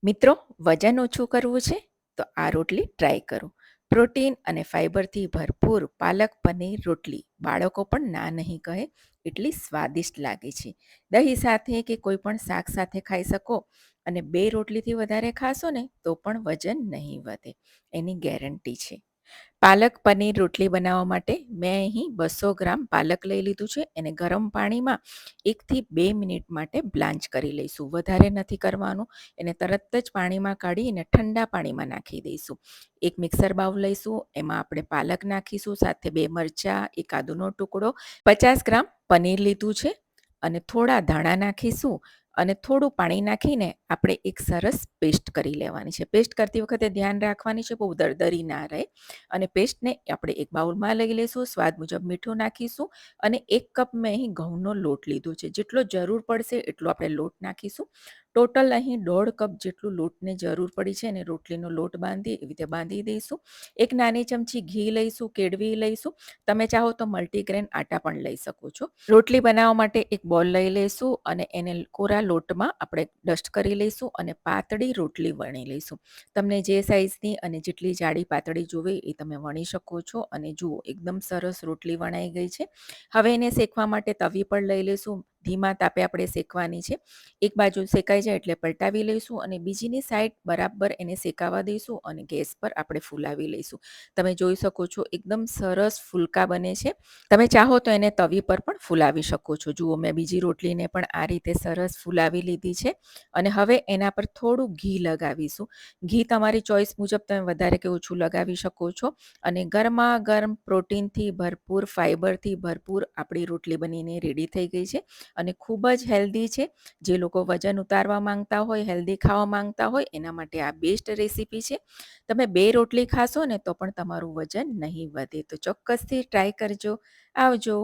મિત્રો, વજન ઓછું કરવું છે તો આ રોટલી ટ્રાય કરો. પ્રોટીન અને ફાઈબરથી ભરપૂર પાલક પનીર રોટલી બાળકો પણ ના નહીં કહે એટલી સ્વાદિષ્ટ લાગે છે. દહીં સાથે કે કોઈ પણ શાક સાથે ખાઈ શકો અને 2 રોટલીથી વધારે ખાશો ને તો પણ વજન નહીં વધે, એની ગેરંટી છે. પાલક પનીર રોટલી બનાવવા માટે મેં અહીં 200 ગ્રામ પાલક લઈ લીધું છે. એને ગરમ પાણીમાં 1 થી 2 મિનિટ માટે બ્લાન્ચ કરી લઈશું. વધારે નથી કરવાનું. એને તરત જ પાણીમાં કાઢી અને ઠંડા પાણીમાં નાખી દઈશું. એક મિક્સર બાઉલ લઈશું, એમાં આપણે પાલક નાખીશું, સાથે 2 મરચાં, એક આદુનો ટુકડો, 50 ગ્રામ પનીર લીધું છે અને થોડા ધાણા નાખીશું અને થોડું પાણી નાખીને આપણે એક સરસ પેસ્ટ કરી લેવાની છે. પેસ્ટ કરતી વખતે ધ્યાન રાખવાની છે બહુ દરદરી ના રહે. અને પેસ્ટને આપણે એક બાઉલમાં લઈ લઈશું. સ્વાદ મુજબ મીઠું નાખીશું અને 1 કપ મેં અહીં ઘઉંનો લોટ લીધો છે. જેટલો જરૂર પડશે એટલો આપણે લોટ નાખીશું. ટોટલ અહીં 1.5 કપ જેટલું લોટને જરૂર પડી છે અને રોટલીનો લોટ બાંધી એવી રીતે બાંધી દઈશું. એક નાની ચમચી ઘી લઈશું, કેળવી લઈશું. તમે ચાહો તો મલ્ટીગ્રેન આટા પણ લઈ શકો છો. રોટલી બનાવવા માટે એક બોલ લઈ લઈશું અને એને કોરા લોટમાં આપણે ડસ્ટ કરી લઈશું અને પાતળી રોટલી વણી લઈશું. તમને જે સાઈઝની અને જેટલી જાડી પાતળી જોવે એ તમે વણી શકો છો. અને જુઓ, એકદમ સરસ રોટલી વણાઈ ગઈ છે. હવે એને શેકવા માટે તવી પર લઈ લઈશું. ધીમા તાપે આપણે શેકવાની છે. એક બાજુ શેકાઈ જાય એટલે પલટાવી લઈશું અને બીજીની સાઈડ બરાબર એને શેકાવા દઈશું અને ગેસ પર આપણે ફૂલાવી લઈશું. તમે જોઈ શકો છો એકદમ સરસ ફૂલકા બને છે. તમે ચાહો તો એને તવી પર પણ ફૂલાવી શકો છો. જુઓ, મેં બીજી રોટલીને પણ આ રીતે સરસ ફૂલાવી લીધી છે અને હવે એના પર થોડું ઘી લગાવીશું. ઘી તમારી ચોઈસ મુજબ તમે વધારે કે ઓછું લગાવી શકો છો. અને ગરમા ગરમ પ્રોટીનથી ભરપૂર, ફાઈબરથી ભરપૂર આપણી રોટલી બનીને રેડી થઈ ગઈ છે અને ખૂબ જ હેલ્ધી છે. જે લોકો વજન ઉતારવા માંગતા હોય, હેલ્ધી ખાવા માંગતા હોય, એના માટે આ બેસ્ટ રેસીપી છે. તમે 2 રોટલી ખાશો ને તો પણ તમારું વજન નહીં વધે. તો ચોક્કસથી ટ્રાય કરજો. આવજો.